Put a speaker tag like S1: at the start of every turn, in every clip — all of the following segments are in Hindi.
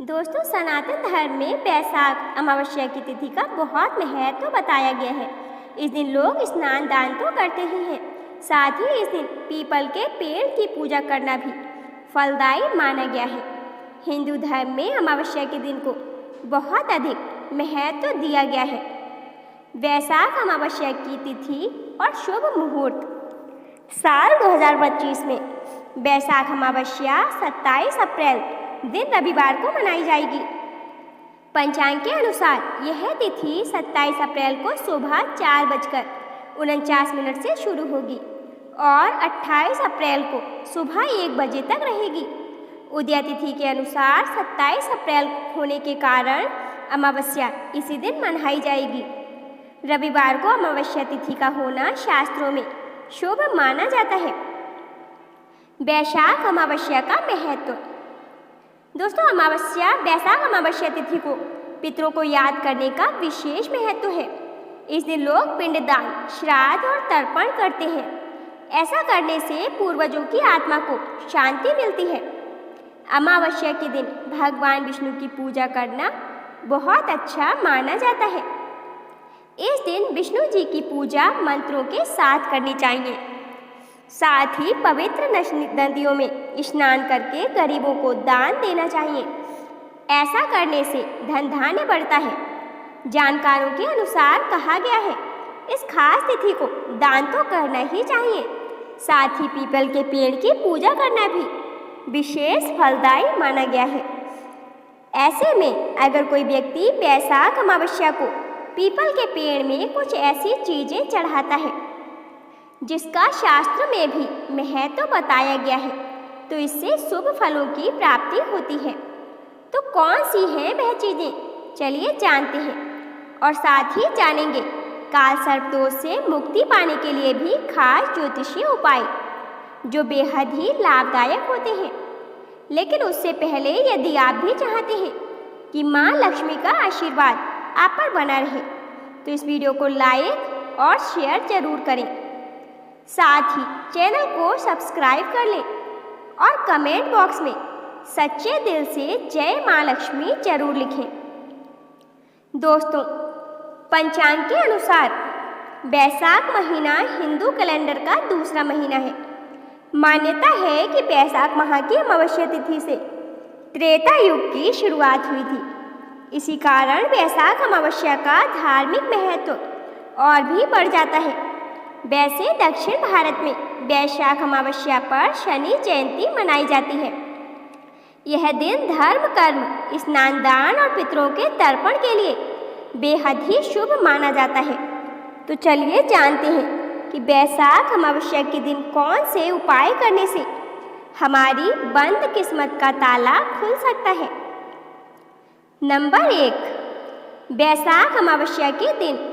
S1: दोस्तों, सनातन धर्म में बैसाख अमावस्या की तिथि का बहुत महत्व बताया गया है। इस दिन लोग स्नान दान तो करते ही हैं, साथ ही इस दिन पीपल के पेड़ की पूजा करना भी फलदायी माना गया है। हिंदू धर्म में अमावस्या के दिन को बहुत अधिक महत्व दिया गया है। बैसाख अमावस्या की तिथि और शुभ मुहूर्त। साल 2025 में बैसाख अमावस्या 27 अप्रैल दिन रविवार को मनाई जाएगी। पंचांग के अनुसार यह तिथि 27 अप्रैल को सुबह 4:49 से शुरू होगी और 28 अप्रैल को सुबह 1 बजे तक रहेगी। उदय तिथि के अनुसार 27 अप्रैल होने के कारण अमावस्या इसी दिन मनाई जाएगी। रविवार को अमावस्या तिथि का होना शास्त्रों में शुभ माना जाता है। बैसाख अमावस्या का महत्व। दोस्तों, बैसाख अमावस्या तिथि को पितरों को याद करने का विशेष महत्व है। इस दिन लोग पिंडदान, श्राद्ध और तर्पण करते हैं। ऐसा करने से पूर्वजों की आत्मा को शांति मिलती है। अमावस्या के दिन भगवान विष्णु की पूजा करना बहुत अच्छा माना जाता है। इस दिन विष्णु जी की पूजा मंत्रों के साथ करनी चाहिए। साथ ही पवित्र नदियों में स्नान करके गरीबों को दान देना चाहिए। ऐसा करने से धन धान्य बढ़ता है। जानकारों के अनुसार कहा गया है, इस खास तिथि को दान तो करना ही चाहिए। साथ ही पीपल के पेड़ की पूजा करना भी विशेष फलदायी माना गया है। ऐसे में अगर कोई व्यक्ति बैसाख अमावस्या को पीपल के पेड़ में कुछ ऐसी चीजें चढ़ाता है जिसका शास्त्र में भी महत्व बताया गया है, तो इससे शुभ फलों की प्राप्ति होती है। तो कौन सी हैं वह चीजें, चलिए जानते हैं और साथ ही जानेंगे काल सर्प दोष से मुक्ति पाने के लिए भी खास ज्योतिषीय उपाय जो बेहद ही लाभदायक होते हैं। लेकिन उससे पहले यदि आप भी चाहते हैं कि माँ लक्ष्मी का आशीर्वाद आप पर बना रहे, तो इस वीडियो को लाइक और शेयर जरूर करें। साथ ही चैनल को सब्सक्राइब कर लें और कमेंट बॉक्स में सच्चे दिल से जय माँ लक्ष्मी जरूर लिखें। दोस्तों, पंचांग के अनुसार बैसाख महीना हिंदू कैलेंडर का दूसरा महीना है। मान्यता है कि बैसाख माह की अमावस्या तिथि से त्रेता युग की शुरुआत हुई थी। इसी कारण बैसाख अमावस्या का धार्मिक महत्व और भी बढ़ जाता है। वैसे दक्षिण भारत में बैसाख अमावस्या पर शनि जयंती मनाई जाती है। यह दिन धर्म, कर्म, स्नान दान और पितरों के तर्पण के लिए बेहद ही शुभ माना जाता है। तो चलिए जानते हैं कि बैसाख अमावस्या के दिन कौन से उपाय करने से हमारी बंद किस्मत का ताला खुल सकता है। नंबर 1, बैसाख अमावस्या के दिन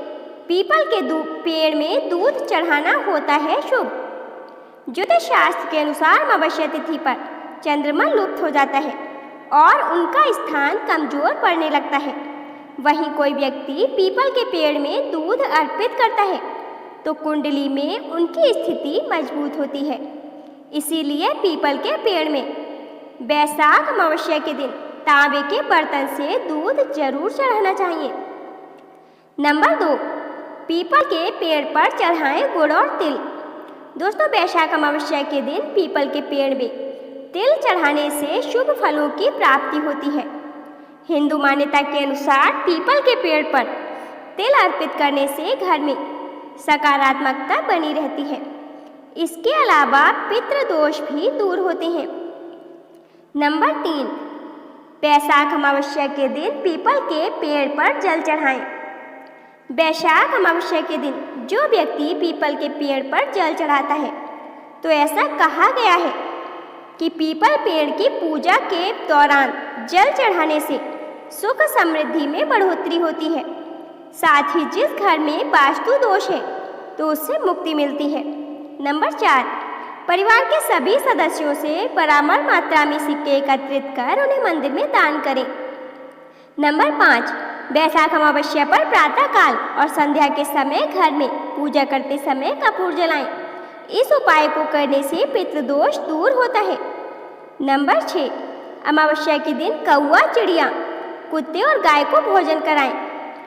S1: पीपल के पेड़ में दूध चढ़ाना होता है शुभ। ज्योतिष शास्त्र के अनुसार अमावस्या तिथि पर चंद्रमा लुप्त हो जाता है और उनका स्थान कमजोर पड़ने लगता है। वहीं कोई व्यक्ति पीपल के पेड़ में दूध अर्पित करता है तो कुंडली में उनकी स्थिति मजबूत होती है। इसीलिए पीपल के पेड़ में बैसाख अमावस्या के दिन तांबे के बर्तन से दूध जरूर चढ़ाना चाहिए। नंबर 2, पीपल के पेड़ पर चढ़ाएं गुड़ और तिल। दोस्तों, बैसाख अमावस्या के दिन पीपल के पेड़ में तिल चढ़ाने से शुभ फलों की प्राप्ति होती है। हिंदू मान्यता के अनुसार पीपल के पेड़ पर तिल अर्पित करने से घर में सकारात्मकता बनी रहती है। इसके अलावा पितृ दोष भी दूर होते हैं। नंबर 3, बैसाख अमावस्या के दिन पीपल के पेड़ पर जल चढ़ाएं। बैसाख अमावस्या के दिन जो व्यक्ति पीपल के पेड़ पर जल चढ़ाता है, तो ऐसा कहा गया है कि पीपल पेड़ की पूजा के दौरान जल चढ़ाने से सुख समृद्धि में बढ़ोतरी होती है। साथ ही जिस घर में वास्तु दोष है तो उससे मुक्ति मिलती है। नंबर 4, परिवार के सभी सदस्यों से बराबर मात्रा में सिक्के एकत्रित कर उन्हें मंदिर में दान करें। नंबर 5, बैसाख अमावस्या पर प्रातःकाल और संध्या के समय घर में पूजा करते समय कपूर जलाएं। इस उपाय को करने से पितृदोष दूर होता है। नंबर 6, अमावस्या के दिन कौवा, चिड़िया, कुत्ते और गाय को भोजन कराएं।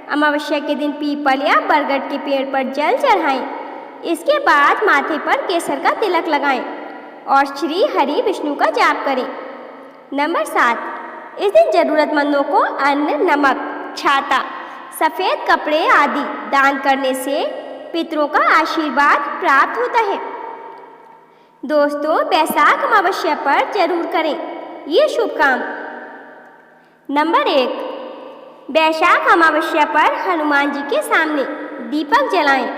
S1: अमावस्या के दिन पीपल या बरगद के पेड़ पर जल चढ़ाएं। इसके बाद माथे पर केसर का तिलक लगाएं और श्री हरि विष्णु का जाप करें। नंबर 7, इस दिन जरूरतमंदों को अन्न, नमक, छाता, सफ़ेद कपड़े आदि दान करने से पितरों का आशीर्वाद प्राप्त होता है। दोस्तों, बैसाख अमावस्या पर जरूर करें ये शुभ काम। नंबर 1, बैसाख अमावस्या पर हनुमान जी के सामने दीपक जलाएं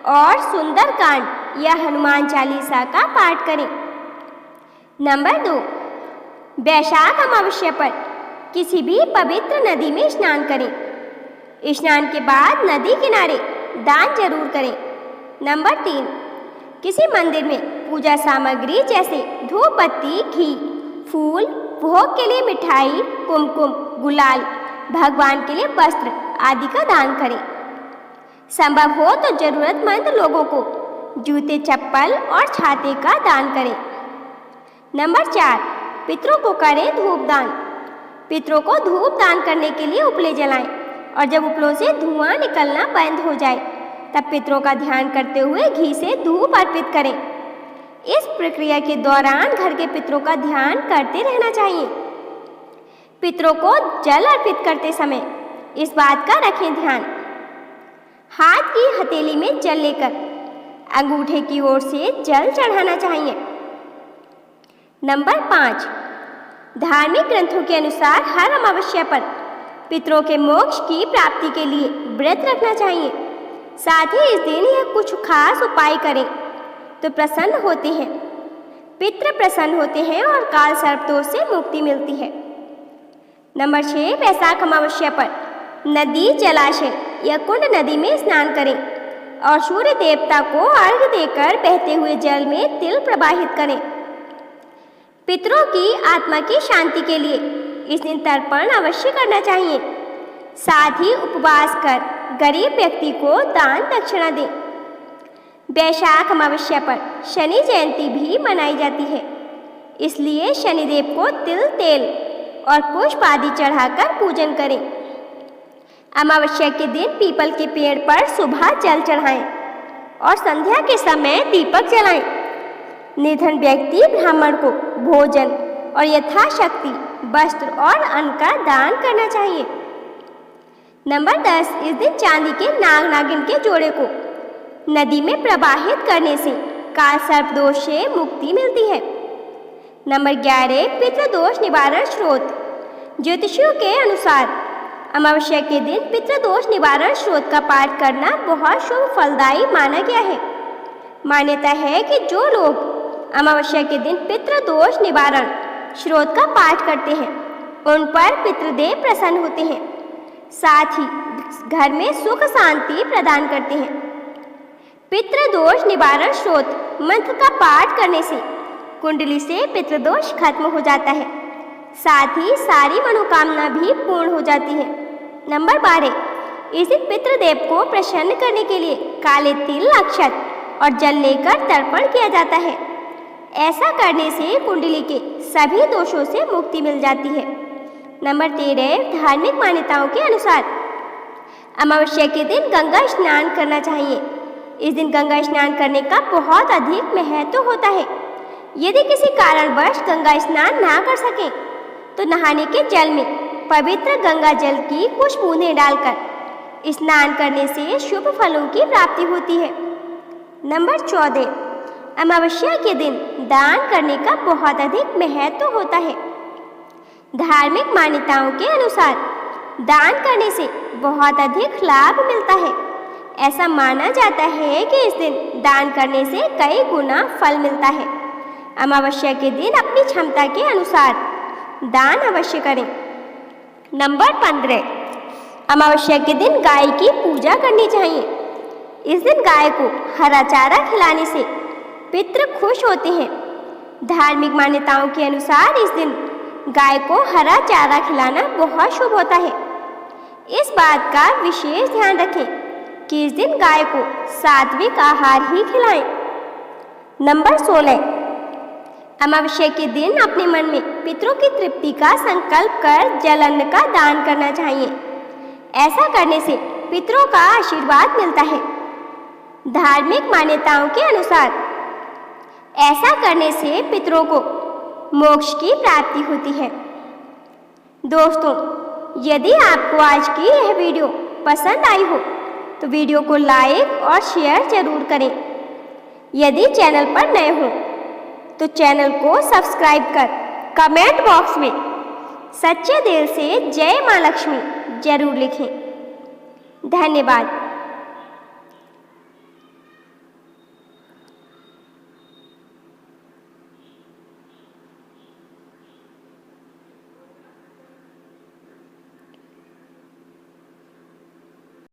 S1: और सुंदरकांड या हनुमान चालीसा का पाठ करें। नंबर 2, बैसाख अमावस्या पर किसी भी पवित्र नदी में स्नान करें। स्नान के बाद नदी किनारे दान जरूर करें। नंबर 3, किसी मंदिर में पूजा सामग्री जैसे धूप बत्ती, घी, फूल, भोग के लिए मिठाई, कुमकुम, गुलाल, भगवान के लिए वस्त्र आदि का दान करें। संभव हो तो जरूरतमंद लोगों को जूते, चप्पल और छाते का दान करें। नंबर 4, पितरों को करें धूप दान। पितरों को धूप दान करने के लिए उपले जलाएं और जब उपलों से धुआं निकलना बंद हो जाए तब पितरों का ध्यान करते हुए घी से धूप अर्पित करें। इस प्रक्रिया के दौरान घर के पितरों का ध्यान करते रहना चाहिए। पितरों को जल अर्पित करते समय इस बात का रखें ध्यान, हाथ की हथेली में जल लेकर अंगूठे की ओर से जल चढ़ाना चाहिए। नंबर 5, धार्मिक ग्रंथों के अनुसार हर अमावस्या पर पितरों के मोक्ष की प्राप्ति के लिए व्रत रखना चाहिए। साथ ही इस दिन यह कुछ खास उपाय करें तो प्रसन्न होते हैं, पितृ प्रसन्न होते हैं और काल सर्प दोष से मुक्ति मिलती है। नंबर 6, बैसाख अमावस्या पर नदी, जलाशय या कुंड नदी में स्नान करें और सूर्य देवता को अर्घ्य देकर बहते हुए जल में तिल प्रवाहित करें। पितरों की आत्मा की शांति के लिए इस दिन तर्पण अवश्य करना चाहिए। साथ ही उपवास कर गरीब व्यक्ति को दान दक्षिणा दें। बैसाख अमावस्या पर शनि जयंती भी मनाई जाती है, इसलिए शनिदेव को तिल, तेल और पुष्प आदि चढ़ाकर पूजन करें। अमावस्या के दिन पीपल के पेड़ पर सुबह जल चढ़ाएं और संध्या के समय दीपक जलाएं। निर्धन व्यक्ति ब्राह्मण को भोजन और यथाशक्ति वस्त्र और अन्न का दान करना चाहिए। नंबर 10, इस दिन चांदी के नाग नागिन के जोड़े को नदी में प्रवाहित करने से काल सर्प दोष से मुक्ति मिलती है। नंबर 11, पितृदोष निवारण स्रोत। ज्योतिषियों के अनुसार अमावस्या के दिन पितृदोष निवारण स्रोत का पाठ करना बहुत शुभ फलदायी माना गया है। मान्यता है कि जो लोग अमावस्या के दिन पितृदोष निवारण स्रोत का पाठ करते हैं उन पर पितृदेव प्रसन्न होते हैं, साथ ही घर में सुख शांति प्रदान करते हैं। पितृदोष निवारण स्रोत मंत्र का पाठ करने से कुंडली से पितृदोष खत्म हो जाता है, साथ ही सारी मनोकामना भी पूर्ण हो जाती है। नंबर 12, इस दिन पितृदेव को प्रसन्न करने के लिए काले तिल, अक्षत और जल लेकर तर्पण किया जाता है। ऐसा करने से कुंडली के सभी दोषों से मुक्ति मिल जाती है। नंबर 13, धार्मिक मान्यताओं के अनुसार अमावस्या के दिन गंगा स्नान करना चाहिए। इस दिन गंगा स्नान करने का बहुत अधिक महत्व होता है। यदि किसी कारणवश गंगा स्नान ना कर सकें तो नहाने के जल में पवित्र गंगा जल की कुछ बूंदें डालकर स्नान करने से शुभ फलों की प्राप्ति होती है। नंबर 14, अमावस्या के दिन दान करने का बहुत अधिक महत्व होता है। धार्मिक मान्यताओं के अनुसार दान करने से बहुत अधिक लाभ मिलता है। ऐसा माना जाता है कि इस दिन दान करने से कई गुना फल मिलता है। अमावस्या के दिन अपनी क्षमता के अनुसार दान अवश्य करें। नंबर 15, अमावस्या के दिन गाय की पूजा करनी चाहिए। इस दिन गाय को हरा चारा खिलाने से पितृ खुश होते हैं। धार्मिक मान्यताओं के अनुसार इस दिन गाय को हरा चारा खिलाना बहुत शुभ होता है। इस बात का विशेष ध्यान रखें कि इस दिन गाय को सात्विक आहार ही खिलाएं। नंबर 16, अमावस्या के दिन अपने मन में पितरों की तृप्ति का संकल्प कर जल अन्न का दान करना चाहिए। ऐसा करने से पितरों का आशीर्वाद मिलता है। धार्मिक मान्यताओं के अनुसार ऐसा करने से पितरों को मोक्ष की प्राप्ति होती है। दोस्तों, यदि आपको आज की यह वीडियो पसंद आई हो तो वीडियो को लाइक और शेयर जरूर करें। यदि चैनल पर नए हो तो चैनल को सब्सक्राइब कर कमेंट बॉक्स में सच्चे दिल से जय मां लक्ष्मी जरूर लिखें। धन्यवाद।